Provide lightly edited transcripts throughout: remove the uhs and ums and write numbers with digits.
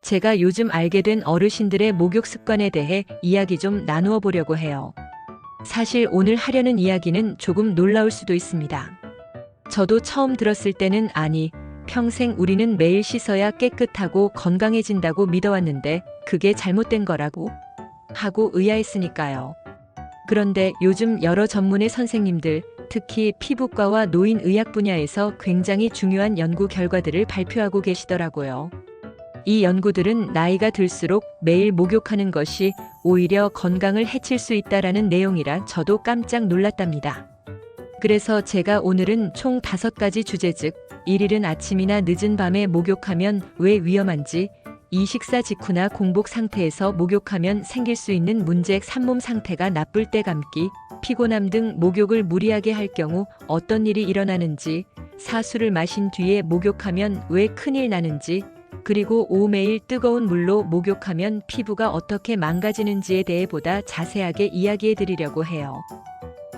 제가 요즘 알게 된 어르신들의 목욕 습관에 대해 이야기 좀 나누어 보려고 해요. 사실 오늘 하려는 이야기는 조금 놀라울 수도 있습니다. 저도 처음 들었을 때는 아니, 평생 우리는 매일 씻어야 깨끗하고 건강해진다고 믿어왔는데 그게 잘못된 거라고 하고 의아했으니까요. 그런데 요즘 여러 전문의 선생님들, 특히 피부과와 노인의학 분야에서 굉장히 중요한 연구 결과들을 발표하고 계시더라고요. 이 연구들은 나이가 들수록 매일 목욕하는 것이 오히려 건강을 해칠 수 있다라는 내용이라 저도 깜짝 놀랐답니다. 그래서 제가 오늘은 총 5가지 주제 즉 일일은 아침이나 늦은 밤에 목욕하면 왜 위험한지, 이 식사 직후나 공복 상태에서 목욕하면 생길 수 있는 문제, 산몸 상태가 나쁠 때 감기, 피곤함 등 목욕을 무리하게 할 경우 어떤 일이 일어나는지, 사수를 마신 뒤에 목욕하면 왜 큰일 나는지, 그리고 매일 뜨거운 물로 목욕하면 피부가 어떻게 망가지는지에 대해 보다 자세하게 이야기해 드리려고 해요.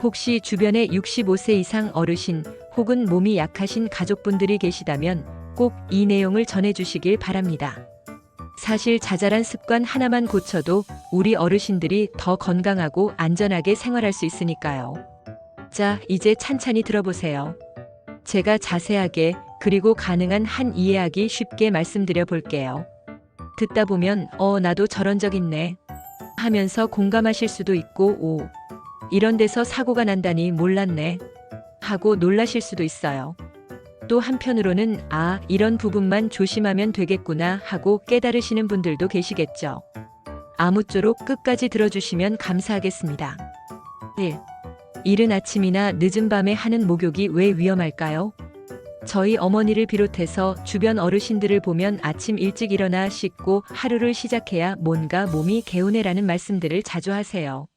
혹시 주변에 65세 이상 어르신 혹은 몸이 약하신 가족분들이 계시다면 꼭 이 내용을 전해주시길 바랍니다. 사실 자잘한 습관 하나만 고쳐도 우리 어르신들이 더 건강하고 안전하게 생활할 수 있으니까요. 자, 이제 찬찬히 들어보세요. 제가 자세하게 그리고 가능한 한 이해하기 쉽게 말씀드려 볼게요. 듣다 보면 나도 저런 적 있네 하면서 공감하실 수도 있고 이런 데서 사고가 난다니 몰랐네 하고 놀라실 수도 있어요. 또 한편으로는 이런 부분만 조심하면 되겠구나 하고 깨달으시는 분들도 계시겠죠. 아무쪼록 끝까지 들어주시면 감사하겠습니다. 1. 이른 아침이나 늦은 밤에 하는 목욕이 왜 위험할까요? 저희 어머니를 비롯해서 주변 어르신들을 보면 아침 일찍 일어나 씻고 하루를 시작해야 뭔가 몸이 개운해라는 말씀들을 자주 하세요.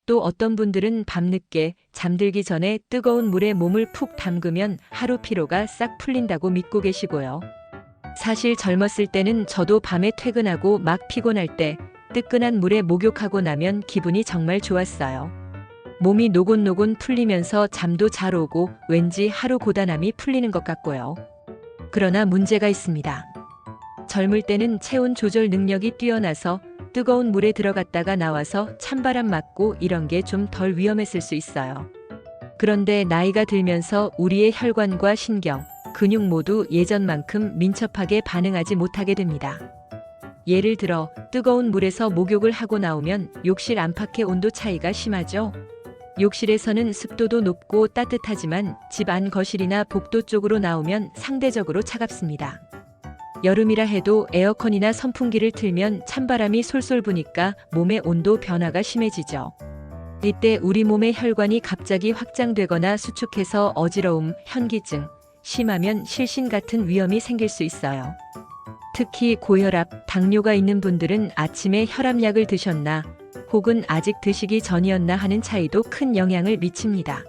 또 어떤 분들은 밤늦게 잠들기 전에 뜨거운 물에 몸을 푹 담그면 하루 피로가 싹 풀린다고 믿고 계시고요. 사실 젊었을 때는 저도 밤에 퇴근하고 막 피곤할 때 뜨끈한 물에 목욕하고 나면 기분이 정말 좋았어요. 몸이 노곤노곤 풀리면서 잠도 잘 오고 왠지 하루 고단함이 풀리는 것 같고요. 그러나 문제가 있습니다. 젊을 때는 체온 조절 능력이 뛰어나서 뜨거운 물에 들어갔다가 나와서 찬바람 맞고 이런 게 좀 덜 위험했을 수 있어요. 그런데 나이가 들면서 우리의 혈관과 신경, 근육 모두 예전만큼 민첩하게 반응하지 못하게 됩니다. 예를 들어 뜨거운 물에서 목욕을 하고 나오면 욕실 안팎의 온도 차이가 심하죠. 욕실에서는 습도도 높고 따뜻하지만 집 안 거실이나 복도 쪽으로 나오면 상대적으로 차갑습니다. 여름이라 해도 에어컨이나 선풍기를 틀면 찬바람이 솔솔 부니까 몸의 온도 변화가 심해지죠. 이때 우리 몸의 혈관이 갑자기 확장되거나 수축해서 어지러움, 현기증, 심하면 실신 같은 위험이 생길 수 있어요. 특히 고혈압, 당뇨가 있는 분들은 아침에 혈압약을 드셨나 혹은 아직 드시기 전이었나 하는 차이도 큰 영향을 미칩니다.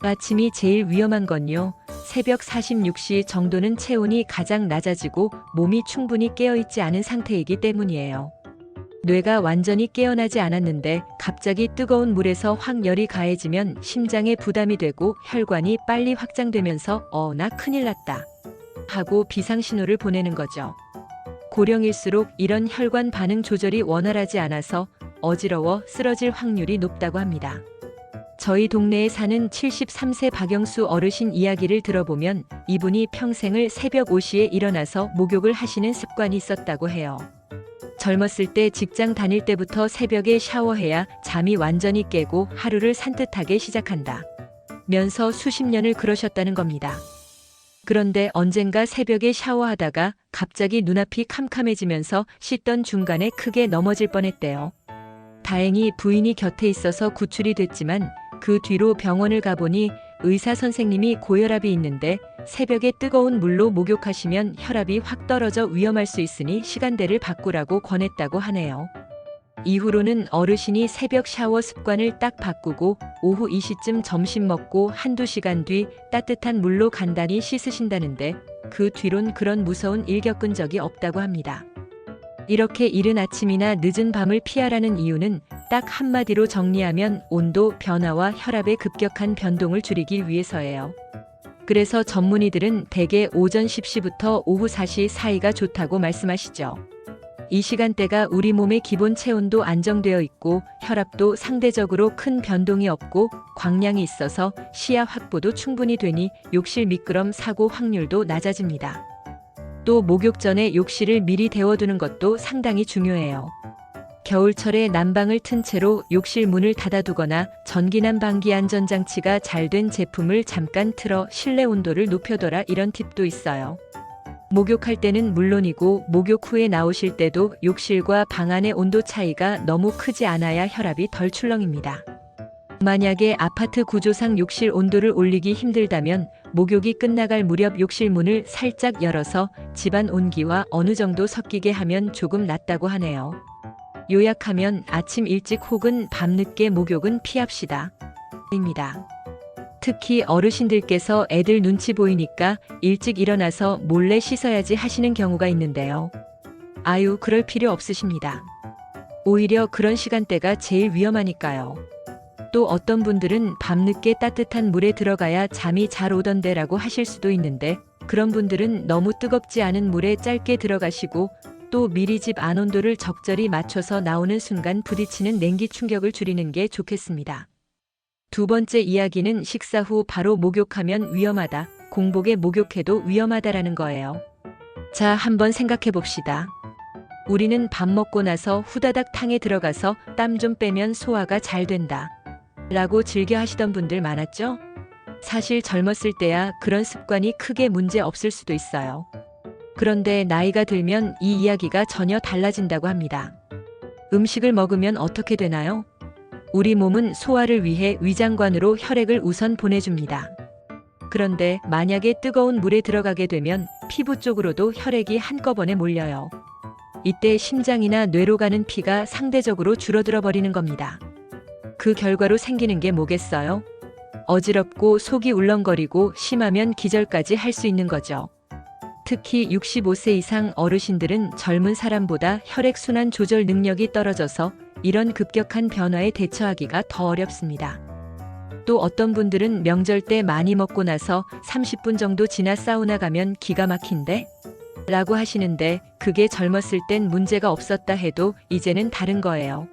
아침이 제일 위험한 건요. 새벽 46시 정도는 체온이 가장 낮아지고 몸이 충분히 깨어있지 않은 상태이기 때문이에요. 뇌가 완전히 깨어나지 않았는데 갑자기 뜨거운 물에서 확 열이 가해지면 심장에 부담이 되고 혈관이 빨리 확장되면서 나 큰일 났다 하고 비상신호를 보내는 거죠. 고령일수록 이런 혈관 반응 조절이 원활하지 않아서 어지러워 쓰러질 확률이 높다고 합니다. 저희 동네에 사는 73세 박영수 어르신 이야기를 들어보면 이분이 평생을 새벽 5시에 일어나서 목욕을 하시는 습관이 있었다고 해요. 젊었을 때 직장 다닐 때부터 새벽에 샤워해야 잠이 완전히 깨고 하루를 산뜻하게 시작한다 면서 수십 년을 그러셨다는 겁니다. 그런데 언젠가 새벽에 샤워하다가 갑자기 눈앞이 캄캄해지면서 씻던 중간에 크게 넘어질 뻔했대요. 다행히 부인이 곁에 있어서 구출이 됐지만 그 뒤로 병원을 가보니 의사 선생님이 고혈압이 있는데 새벽에 뜨거운 물로 목욕하시면 혈압이 확 떨어져 위험할 수 있으니 시간대를 바꾸라고 권했다고 하네요. 이후로는 어르신이 새벽 샤워 습관을 딱 바꾸고 오후 2시쯤 점심 먹고 한두 시간 뒤 따뜻한 물로 간단히 씻으신다는데 그 뒤론 그런 무서운 일 겪은 적이 없다고 합니다. 이렇게 이른 아침이나 늦은 밤을 피하라는 이유는 딱 한마디로 정리하면 온도 변화와 혈압의 급격한 변동을 줄이기 위해서예요. 그래서 전문의들은 대개 오전 10시부터 오후 4시 사이가 좋다고 말씀하시죠. 이 시간대가 우리 몸의 기본 체온도 안정되어 있고 혈압도 상대적으로 큰 변동이 없고 광량이 있어서 시야 확보도 충분히 되니 욕실 미끄럼 사고 확률도 낮아집니다. 또 목욕 전에 욕실을 미리 데워두는 것도 상당히 중요해요. 겨울철에 난방을 튼 채로 욕실 문을 닫아두거나 전기 난방기 안전장치가 잘 된 제품을 잠깐 틀어 실내 온도를 높여둬라, 이런 팁도 있어요. 목욕할 때는 물론이고 목욕 후에 나오실 때도 욕실과 방 안의 온도 차이가 너무 크지 않아야 혈압이 덜 출렁입니다. 만약에 아파트 구조상 욕실 온도를 올리기 힘들다면 목욕이 끝나갈 무렵 욕실 문을 살짝 열어서 집안 온기와 어느 정도 섞이게 하면 조금 낫다고 하네요. 요약하면 아침 일찍 혹은 밤늦게 목욕은 피합시다. 입니다. 특히 어르신들께서 애들 눈치 보이니까 일찍 일어나서 몰래 씻어야지 하시는 경우가 있는데요. 아유, 그럴 필요 없으십니다. 오히려 그런 시간대가 제일 위험하니까요. 또 어떤 분들은 밤늦게 따뜻한 물에 들어가야 잠이 잘 오던데라고 하실 수도 있는데, 그런 분들은 너무 뜨겁지 않은 물에 짧게 들어가시고 또 미리 집 안 온도를 적절히 맞춰서 나오는 순간 부딪히는 냉기 충격을 줄이는 게 좋겠습니다. 두 번째 이야기는 식사 후 바로 목욕하면 위험하다, 공복에 목욕해도 위험하다라는 거예요. 자, 한번 생각해 봅시다. 우리는 밥 먹고 나서 후다닥 탕에 들어가서 땀 좀 빼면 소화가 잘 된다 라고 즐겨 하시던 분들 많았죠? 사실 젊었을 때야 그런 습관이 크게 문제 없을 수도 있어요. 그런데 나이가 들면 이 이야기가 전혀 달라진다고 합니다. 음식을 먹으면 어떻게 되나요? 우리 몸은 소화를 위해 위장관으로 혈액을 우선 보내줍니다. 그런데 만약에 뜨거운 물에 들어가게 되면 피부 쪽으로도 혈액이 한꺼번에 몰려요. 이때 심장이나 뇌로 가는 피가 상대적으로 줄어들어 버리는 겁니다. 그 결과로 생기는 게 뭐겠어요? 어지럽고 속이 울렁거리고 심하면 기절까지 할 수 있는 거죠. 특히 65세 이상 어르신들은 젊은 사람보다 혈액순환 조절 능력이 떨어져서 이런 급격한 변화에 대처하기가 더 어렵습니다. 또 어떤 분들은 명절 때 많이 먹고 나서 30분 정도 지나 사우나 가면 기가 막힌데? 라고 하시는데, 그게 젊었을 땐 문제가 없었다 해도 이제는 다른 거예요.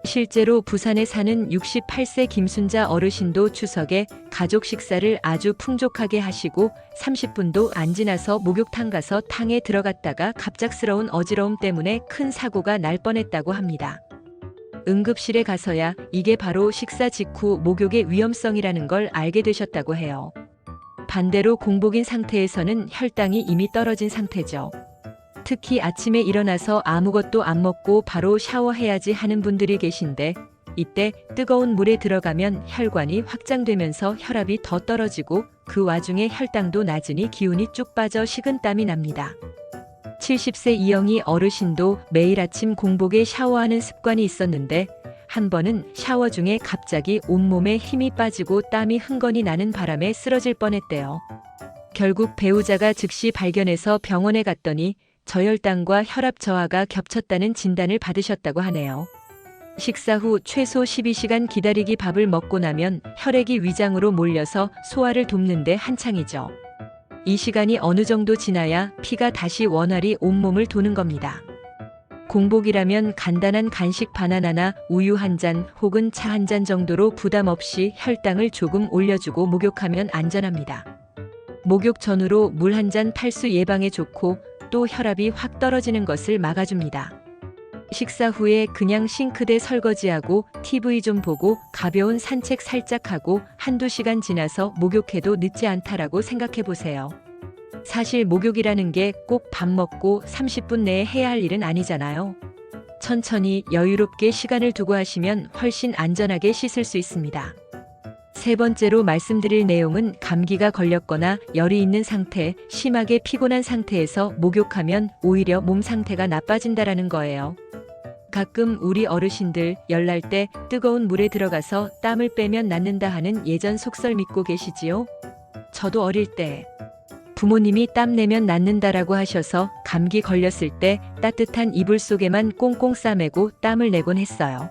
실제로 부산에 사는 68세 김순자 어르신도 추석에 가족 식사를 아주 풍족하게 하시고 30분도 안 지나서 목욕탕 가서 탕에 들어갔다가 갑작스러운 어지러움 때문에 큰 사고가 날 뻔했다고 합니다. 응급실에 가서야 이게 바로 식사 직후 목욕의 위험성이라는 걸 알게 되셨다고 해요. 반대로 공복인 상태에서는 혈당이 이미 떨어진 상태죠. 특히 아침에 일어나서 아무것도 안 먹고 바로 샤워해야지 하는 분들이 계신데, 이때 뜨거운 물에 들어가면 혈관이 확장되면서 혈압이 더 떨어지고 그 와중에 혈당도 낮으니 기운이 쭉 빠져 식은땀이 납니다. 70세 이영희 어르신도 매일 아침 공복에 샤워하는 습관이 있었는데, 한 번은 샤워 중에 갑자기 온몸에 힘이 빠지고 땀이 흥건히 나는 바람에 쓰러질 뻔했대요. 결국 배우자가 즉시 발견해서 병원에 갔더니 저혈당과 혈압 저하가 겹쳤다는 진단을 받으셨다고 하네요. 식사 후 최소 12시간 기다리기 밥을 먹고 나면 혈액이 위장으로 몰려서 소화를 돕는데 한창이죠. 이 시간이 어느 정도 지나야 피가 다시 원활히 온몸을 도는 겁니다. 공복이라면 간단한 간식 바나나나 우유 한 잔 혹은 차 한 잔 정도로 부담 없이 혈당을 조금 올려주고 목욕하면 안전합니다. 목욕 전후로 물 한 잔 탈수 예방에 좋고 또 혈압이 확 떨어지는 것을 막아줍니다. 식사 후에 그냥 싱크대 설거지하고 TV 좀 보고 가벼운 산책 살짝 하고 한두 시간 지나서 목욕해도 늦지 않다라고 생각해 보세요. 사실 목욕이라는 게 꼭 밥 먹고 30분 내에 해야 할 일은 아니잖아요. 천천히 여유롭게 시간을 두고 하시면 훨씬 안전하게 씻을 수 있습니다. 세 번째로 말씀드릴 내용은 감기가 걸렸거나 열이 있는 상태, 심하게 피곤한 상태에서 목욕하면 오히려 몸 상태가 나빠진다라는 거예요. 가끔 우리 어르신들 열날 때 뜨거운 물에 들어가서 땀을 빼면 낫는다 하는 예전 속설 믿고 계시지요? 저도 어릴 때 부모님이 땀 내면 낫는다라고 하셔서 감기 걸렸을 때 따뜻한 이불 속에만 꽁꽁 싸매고 땀을 내곤 했어요.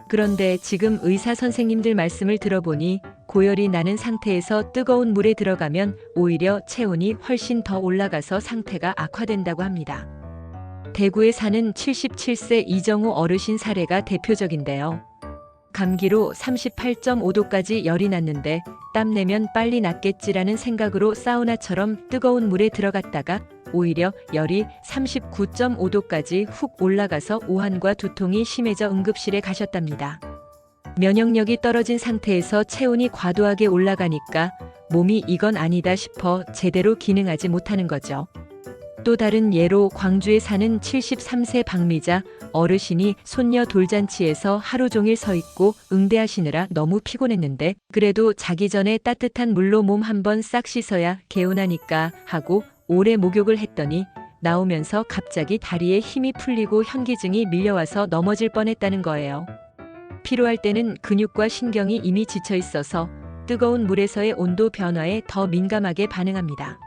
그런데 지금 의사 선생님들 말씀을 들어보니 고열이 나는 상태에서 뜨거운 물에 들어가면 오히려 체온이 훨씬 더 올라가서 상태가 악화된다고 합니다. 대구에 사는 77세 이정우 어르신 사례가 대표적인데요. 감기로 38.5도까지 열이 났는데 땀내면 빨리 낫겠지라는 생각으로 사우나처럼 뜨거운 물에 들어갔다가 오히려 열이 39.5도까지 훅 올라가서 오한과 두통이 심해져 응급실에 가셨답니다. 면역력이 떨어진 상태에서 체온이 과도하게 올라가니까 몸이 이건 아니다 싶어 제대로 기능하지 못하는 거죠. 또 다른 예로 광주에 사는 73세 박미자 어르신이 손녀 돌잔치에서 하루 종일 서 있고 응대하시느라 너무 피곤했는데 그래도 자기 전에 따뜻한 물로 몸 한번 싹 씻어야 개운하니까 하고 오래 목욕을 했더니 나오면서 갑자기 다리에 힘이 풀리고 현기증이 밀려와서 넘어질 뻔했다는 거예요. 피로할 때는 근육과 신경이 이미 지쳐 있어서 뜨거운 물에서의 온도 변화에 더 민감하게 반응합니다.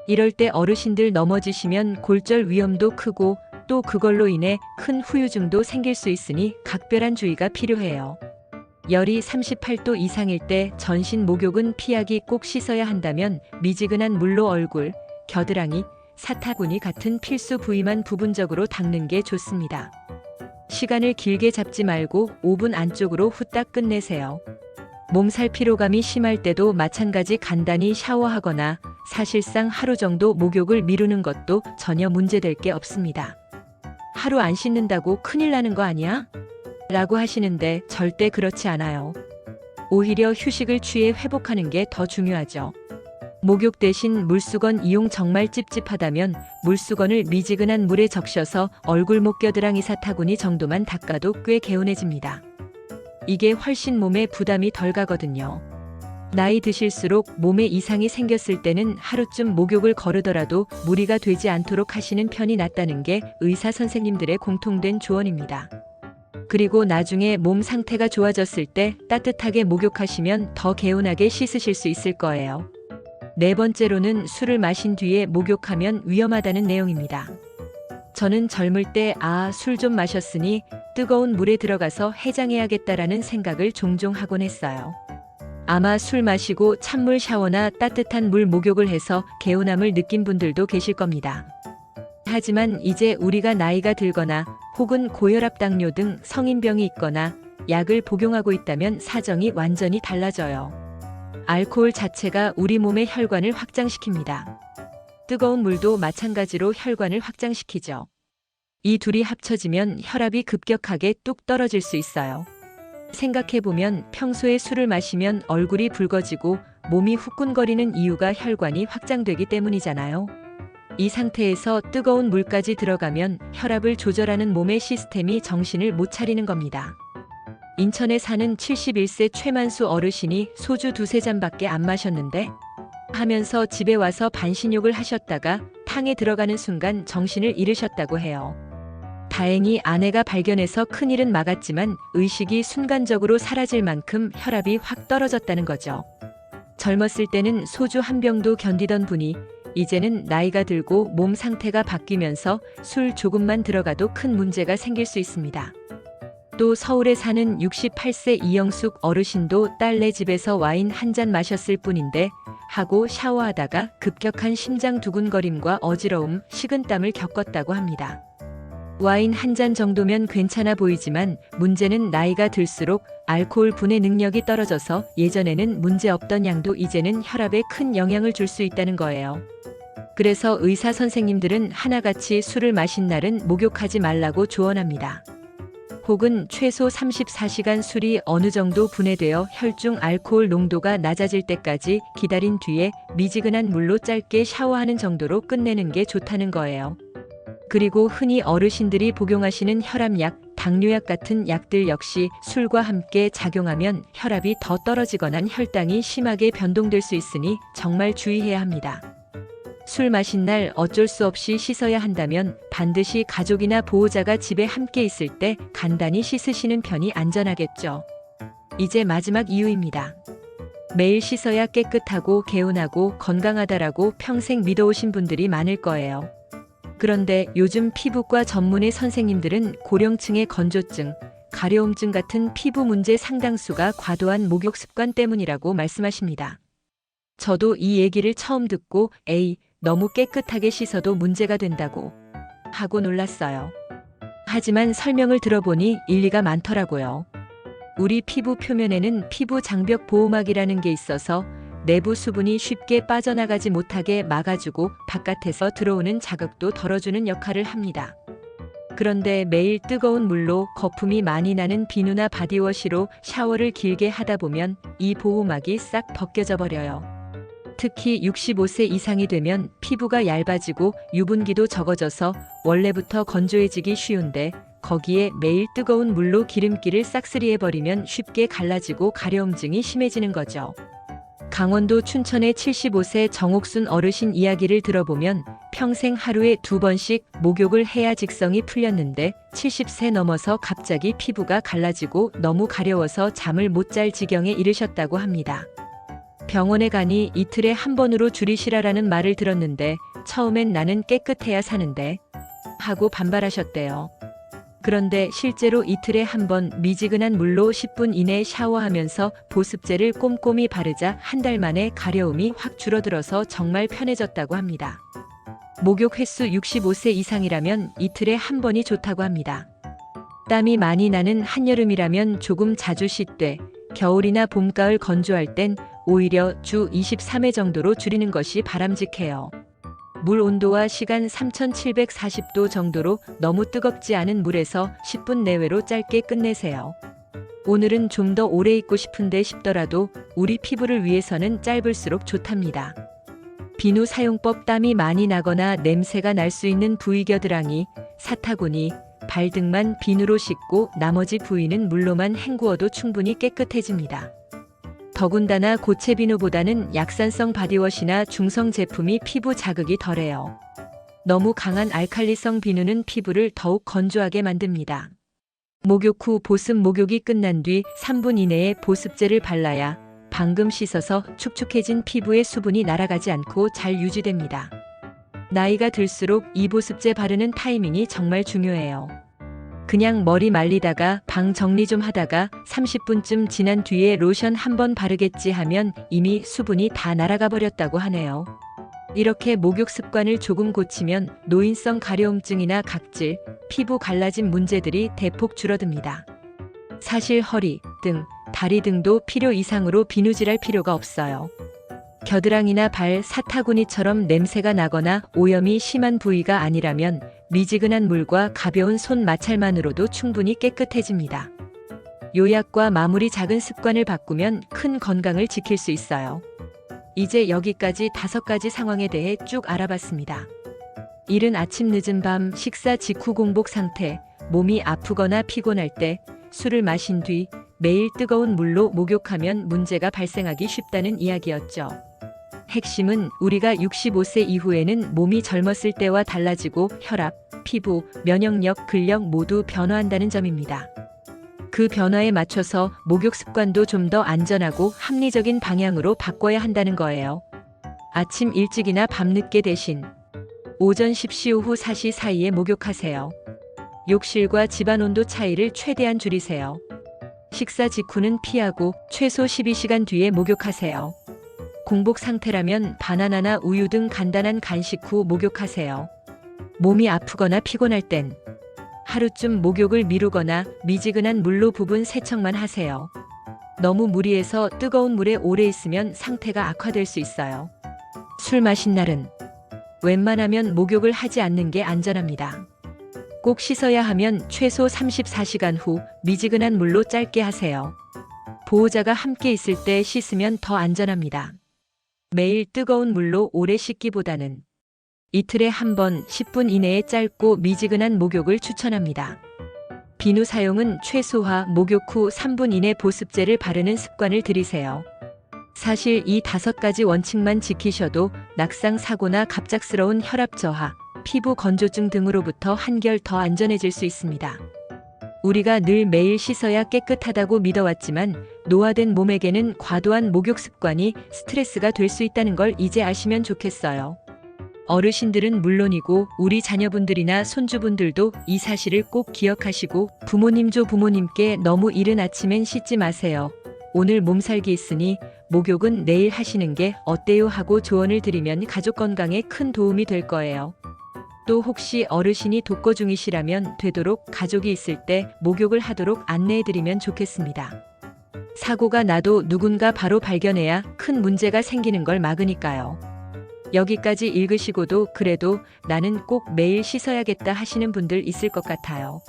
이럴 때 어르신들 넘어지시면 골절 위험도 크고 또 그걸로 인해 큰 후유증도 생길 수 있으니 각별한 주의가 필요해요. 열이 38도 이상일 때 전신 목욕은 피하기 꼭 씻어야 한다면 미지근한 물로 얼굴, 겨드랑이, 사타구니 같은 필수 부위만 부분적으로 닦는 게 좋습니다. 시간을 길게 잡지 말고 5분 안쪽으로 후딱 끝내세요. 몸살 피로감이 심할 때도 마찬가지 간단히 샤워하거나 사실상 하루 정도 목욕을 미루는 것도 전혀 문제될 게 없습니다. 하루 안 씻는다고 큰일 나는 거 아니야? 라고 하시는데 절대 그렇지 않아요. 오히려 휴식을 취해 회복하는 게 더 중요하죠. 목욕 대신 물수건 이용 정말 찝찝하다면 물수건을 미지근한 물에 적셔서 얼굴 목 겨드랑이 사타구니 정도만 닦아도 꽤 개운해집니다. 이게 훨씬 몸에 부담이 덜 가거든요. 나이 드실수록 몸에 이상이 생겼을 때는 하루쯤 목욕을 거르더라도 무리가 되지 않도록 하시는 편이 낫다는 게 의사 선생님들의 공통된 조언입니다. 그리고 나중에 몸 상태가 좋아졌을 때 따뜻하게 목욕하시면 더 개운하게 씻으실 수 있을 거예요. 네 번째로는 술을 마신 뒤에 목욕하면 위험하다는 내용입니다. 저는 젊을 때 술 좀 마셨으니 뜨거운 물에 들어가서 해장해야겠다라는 생각을 종종 하곤 했어요. 아마 술 마시고 찬물 샤워나 따뜻한 물 목욕을 해서 개운함을 느낀 분들도 계실 겁니다. 하지만 이제 우리가 나이가 들거나 혹은 고혈압 당뇨 등 성인병이 있거나 약을 복용하고 있다면 사정이 완전히 달라져요. 알코올 자체가 우리 몸의 혈관을 확장시킵니다. 뜨거운 물도 마찬가지로 혈관을 확장시키죠. 이 둘이 합쳐지면 혈압이 급격하게 뚝 떨어질 수 있어요. 생각해보면 평소에 술을 마시면 얼굴이 붉어지고 몸이 후끈거리는 이유가 혈관이 확장되기 때문이잖아요. 이 상태에서 뜨거운 물까지 들어가면 혈압을 조절하는 몸의 시스템이 정신을 못 차리는 겁니다. 인천에 사는 71세 최만수 어르신이 소주 두세 잔밖에 안 마셨는데 하면서 집에 와서 반신욕을 하셨다가 탕에 들어가는 순간 정신을 잃으셨다고 해요. 다행히 아내가 발견해서 큰일은 막았지만 의식이 순간적으로 사라질 만큼 혈압이 확 떨어졌다는 거죠. 젊었을 때는 소주 한 병도 견디던 분이 이제는 나이가 들고 몸 상태가 바뀌면서 술 조금만 들어가도 큰 문제가 생길 수 있습니다. 또 서울에 사는 68세 이영숙 어르신도 딸네 집에서 와인 한 잔 마셨을 뿐인데 하고 샤워하다가 급격한 심장 두근거림과 어지러움, 식은땀을 겪었다고 합니다. 와인 한 잔 정도면 괜찮아 보이지만 문제는 나이가 들수록 알코올 분해 능력이 떨어져서 예전에는 문제 없던 양도 이제는 혈압에 큰 영향을 줄 수 있다는 거예요. 그래서 의사 선생님들은 하나같이 술을 마신 날은 목욕하지 말라고 조언합니다. 혹은 최소 34시간 술이 어느 정도 분해되어 혈중 알코올 농도가 낮아질 때까지 기다린 뒤에 미지근한 물로 짧게 샤워하는 정도로 끝내는 게 좋다는 거예요. 그리고 흔히 어르신들이 복용하시는 혈압약, 당뇨약 같은 약들 역시 술과 함께 작용하면 혈압이 더 떨어지거나 혈당이 심하게 변동될 수 있으니 정말 주의해야 합니다. 술 마신 날 어쩔 수 없이 씻어야 한다면 반드시 가족이나 보호자가 집에 함께 있을 때 간단히 씻으시는 편이 안전하겠죠. 이제 마지막 이유입니다. 매일 씻어야 깨끗하고 개운하고 건강하다라고 평생 믿어오신 분들이 많을 거예요. 그런데 요즘 피부과 전문의 선생님들은 고령층의 건조증, 가려움증 같은 피부 문제 상당수가 과도한 목욕 습관 때문이라고 말씀하십니다. 저도 이 얘기를 처음 듣고 너무 깨끗하게 씻어도 문제가 된다고 하고 놀랐어요. 하지만 설명을 들어보니 일리가 많더라고요. 우리 피부 표면에는 피부 장벽 보호막이라는 게 있어서 내부 수분이 쉽게 빠져나가지 못하게 막아주고 바깥에서 들어오는 자극도 덜어주는 역할을 합니다. 그런데 매일 뜨거운 물로 거품이 많이 나는 비누나 바디워시로 샤워를 길게 하다 보면 이 보호막이 싹 벗겨져 버려요. 특히 65세 이상이 되면 피부가 얇아지고 유분기도 적어져서 원래부터 건조해지기 쉬운데 거기에 매일 뜨거운 물로 기름기를 싹쓸이해버리면 쉽게 갈라지고 가려움증이 심해지는 거죠. 강원도 춘천의 75세 정옥순 어르신 이야기를 들어보면 평생 하루에 2번씩 목욕을 해야 직성이 풀렸는데 70세 넘어서 갑자기 피부가 갈라지고 너무 가려워서 잠을 못 잘 지경에 이르셨다고 합니다. 병원에 가니 이틀에 한 번으로 줄이시라라는 말을 들었는데 처음엔 나는 깨끗해야 사는데 하고 반발하셨대요. 그런데 실제로 이틀에 한 번 미지근한 물로 10분 이내 샤워하면서 보습제를 꼼꼼히 바르자 한 달 만에 가려움이 확 줄어들어서 정말 편해졌다고 합니다. 목욕 횟수 65세 이상이라면 이틀에 한 번이 좋다고 합니다. 땀이 많이 나는 한여름이라면 조금 자주 씻되 겨울이나 봄, 가을 건조할 땐 오히려 주 23회 정도로 줄이는 것이 바람직해요. 물 온도와 시간 3740도 정도로 너무 뜨겁지 않은 물에서 10분 내외로 짧게 끝내세요. 오늘은 좀 더 오래 있고 싶은데 싶더라도 우리 피부를 위해서는 짧을수록 좋답니다. 비누 사용법. 땀이 많이 나거나 냄새가 날 수 있는 부위 겨드랑이, 사타구니, 발 등만 비누로 씻고 나머지 부위는 물로만 헹구어도 충분히 깨끗해집니다. 더군다나 고체 비누보다는 약산성 바디워시나 중성 제품이 피부 자극이 덜해요. 너무 강한 알칼리성 비누는 피부를 더욱 건조하게 만듭니다. 목욕 후 보습. 목욕이 끝난 뒤 3분 이내에 보습제를 발라야 방금 씻어서 축축해진 피부의 수분이 날아가지 않고 잘 유지됩니다. 나이가 들수록 이 보습제 바르는 타이밍이 정말 중요해요. 그냥 머리 말리다가 방 정리 좀 하다가 30분쯤 지난 뒤에 로션 한번 바르겠지 하면 이미 수분이 다 날아가 버렸다고 하네요. 이렇게 목욕 습관을 조금 고치면 노인성 가려움증이나 각질, 피부 갈라짐 문제들이 대폭 줄어듭니다. 사실 허리, 등, 다리 등도 필요 이상으로 비누질할 필요가 없어요. 겨드랑이나 발, 사타구니처럼 냄새가 나거나 오염이 심한 부위가 아니라면 미지근한 물과 가벼운 손 마찰만으로도 충분히 깨끗해집니다. 요약과 마무리. 작은 습관을 바꾸면 큰 건강을 지킬 수 있어요. 이제 여기까지 5가지 상황에 대해 쭉 알아봤습니다. 이른 아침, 늦은 밤, 식사 직후, 공복 상태, 몸이 아프거나 피곤할 때, 술을 마신 뒤 매일 뜨거운 물로 목욕하면 문제가 발생하기 쉽다는 이야기였죠. 핵심은 우리가 65세 이후에는 몸이 젊었을 때와 달라지고 혈압, 피부, 면역력, 근력 모두 변화한다는 점입니다. 그 변화에 맞춰서 목욕 습관도 좀 더 안전하고 합리적인 방향으로 바꿔야 한다는 거예요. 아침 일찍이나 밤늦게 대신 오전 10시 오후 4시 사이에 목욕하세요. 욕실과 집안 온도 차이를 최대한 줄이세요. 식사 직후는 피하고 최소 12시간 뒤에 목욕하세요. 공복 상태라면 바나나나 우유 등 간단한 간식 후 목욕하세요. 몸이 아프거나 피곤할 땐 하루쯤 목욕을 미루거나 미지근한 물로 부분 세척만 하세요. 너무 무리해서 뜨거운 물에 오래 있으면 상태가 악화될 수 있어요. 술 마신 날은 웬만하면 목욕을 하지 않는 게 안전합니다. 꼭 씻어야 하면 최소 34시간 후 미지근한 물로 짧게 하세요. 보호자가 함께 있을 때 씻으면 더 안전합니다. 매일 뜨거운 물로 오래 씻기보다는 이틀에 한 번 10분 이내에 짧고 미지근한 목욕을 추천합니다. 비누 사용은 최소화. 목욕 후 3분 이내 보습제를 바르는 습관을 들이세요. 사실 이 5가지 원칙만 지키셔도 낙상 사고나 갑작스러운 혈압 저하, 피부 건조증 등으로부터 한결 더 안전해질 수 있습니다. 우리가 늘 매일 씻어야 깨끗하다고 믿어왔지만 노화된 몸에게는 과도한 목욕 습관이 스트레스가 될 수 있다는 걸 이제 아시면 좋겠어요. 어르신들은 물론이고 우리 자녀분들이나 손주분들도 이 사실을 꼭 기억하시고 부모님께 너무 이른 아침엔 씻지 마세요. 오늘 몸살기 있으니 목욕은 내일 하시는 게 어때요 하고 조언을 드리면 가족 건강에 큰 도움이 될 거예요. 또 혹시 어르신이 독거 중이시라면 되도록 가족이 있을 때 목욕을 하도록 안내해드리면 좋겠습니다. 사고가 나도 누군가 바로 발견해야 큰 문제가 생기는 걸 막으니까요. 여기까지 읽으시고도 그래도 나는 꼭 매일 씻어야겠다 하시는 분들 있을 것 같아요.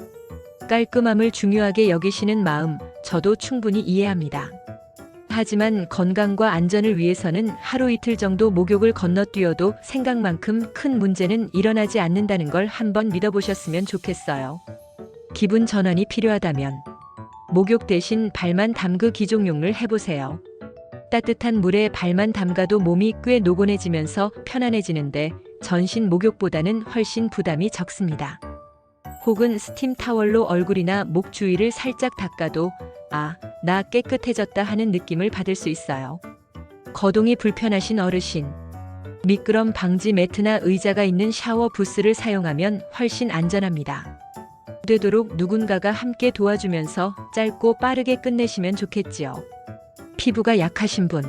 깔끔함을 중요하게 여기시는 마음, 저도 충분히 이해합니다. 하지만 건강과 안전을 위해서는 하루 이틀 정도 목욕을 건너뛰어도 생각만큼 큰 문제는 일어나지 않는다는 걸 한번 믿어보셨으면 좋겠어요. 기분 전환이 필요하다면 목욕 대신 발만 담그 기종용을 해보세요. 따뜻한 물에 발만 담가도 몸이 꽤 노곤해지면서 편안해지는데 전신 목욕보다는 훨씬 부담이 적습니다. 혹은 스팀 타월로 얼굴이나 목 주위를 살짝 닦아도 아, 나 깨끗해졌다 하는 느낌을 받을 수 있어요. 거동이 불편하신 어르신, 미끄럼 방지 매트나 의자가 있는 샤워 부스를 사용하면 훨씬 안전합니다. 되도록 누군가가 함께 도와주면서 짧고 빠르게 끝내시면 좋겠지요. 피부가 약하신 분,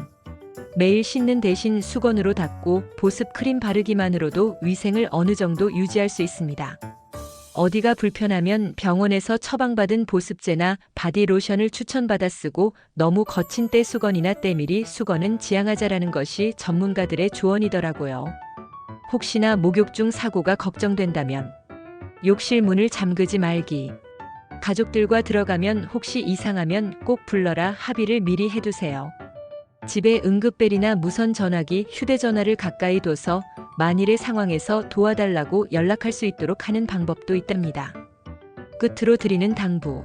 매일 씻는 대신 수건으로 닦고 보습 크림 바르기만으로도 위생을 어느 정도 유지할 수 있습니다. 어디가 불편하면 병원에서 처방받은 보습제나 바디로션을 추천받아 쓰고 너무 거친 떼수건이나 때밀이 수건은 지양하자라는 것이 전문가들의 조언이더라고요. 혹시나 목욕 중 사고가 걱정된다면 욕실 문을 잠그지 말기. 가족들과 들어가면 혹시 이상하면 꼭 불러라 합의를 미리 해두세요. 집에 응급벨이나 무선 전화기, 휴대전화를 가까이 둬서 만일의 상황에서 도와달라고 연락할 수 있도록 하는 방법도 있답니다. 끝으로 드리는 당부.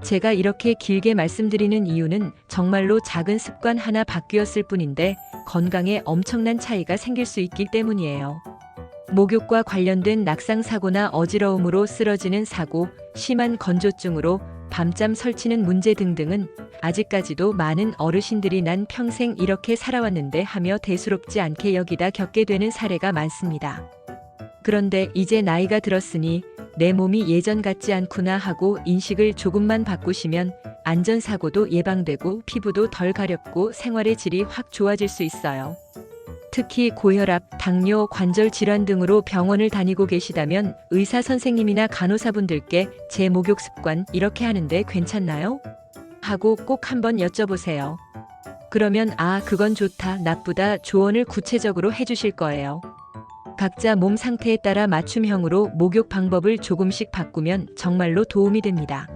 제가 이렇게 길게 말씀드리는 이유는 정말로 작은 습관 하나 바뀌었을 뿐인데 건강에 엄청난 차이가 생길 수 있기 때문이에요. 목욕과 관련된 낙상사고나 어지러움으로 쓰러지는 사고, 심한 건조증으로 밤잠 설치는 문제 등등은 아직까지도 많은 어르신들이 난 평생 이렇게 살아왔는데 하며 대수롭지 않게 여기다 겪게 되는 사례가 많습니다. 그런데 이제 나이가 들었으니 내 몸이 예전 같지 않구나 하고 인식을 조금만 바꾸시면 안전사고도 예방되고 피부도 덜 가렵고 생활의 질이 확 좋아질 수 있어요. 특히 고혈압, 당뇨, 관절 질환 등으로 병원을 다니고 계시다면 의사 선생님이나 간호사분들께 제 목욕 습관 이렇게 하는데 괜찮나요? 하고 꼭 한번 여쭤보세요. 그러면 아, 그건 좋다, 나쁘다 조언을 구체적으로 해주실 거예요. 각자 몸 상태에 따라 맞춤형으로 목욕 방법을 조금씩 바꾸면 정말로 도움이 됩니다.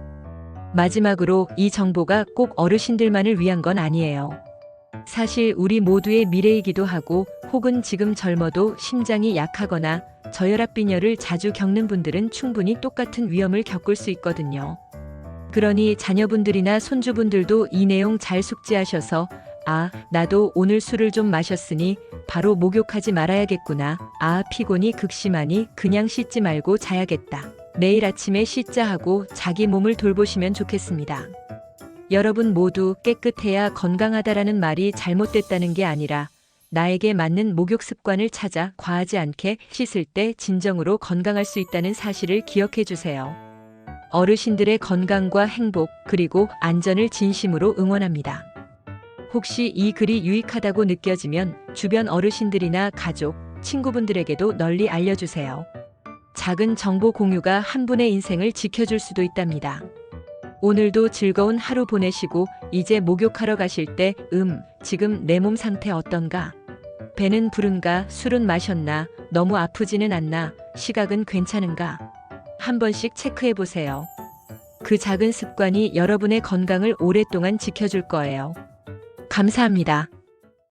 마지막으로 이 정보가 꼭 어르신들만을 위한 건 아니에요. 사실 우리 모두의 미래이기도 하고 혹은 지금 젊어도 심장이 약하거나 저혈압 빈혈을 자주 겪는 분들은 충분히 똑같은 위험을 겪을 수 있거든요. 그러니 자녀분들이나 손주분들도 이 내용 잘 숙지하셔서 아, 나도 오늘 술을 좀 마셨으니 바로 목욕하지 말아야겠구나. 아, 피곤이 극심하니 그냥 씻지 말고 자야겠다. 내일 아침에 씻자 하고 자기 몸을 돌보시면 좋겠습니다. 여러분 모두 깨끗해야 건강하다라는 말이 잘못됐다는 게 아니라 나에게 맞는 목욕 습관을 찾아 과하지 않게 씻을 때 진정으로 건강할 수 있다는 사실을 기억해 주세요. 어르신들의 건강과 행복 그리고 안전을 진심으로 응원합니다. 혹시 이 글이 유익하다고 느껴지면 주변 어르신들이나 가족, 친구분들에게도 널리 알려주세요. 작은 정보 공유가 한 분의 인생을 지켜줄 수도 있답니다. 오늘도 즐거운 하루 보내시고 이제 목욕하러 가실 때 지금 내 몸 상태 어떤가? 배는 부른가? 술은 마셨나? 너무 아프지는 않나? 시각은 괜찮은가? 한 번씩 체크해 보세요. 그 작은 습관이 여러분의 건강을 오랫동안 지켜줄 거예요. 감사합니다.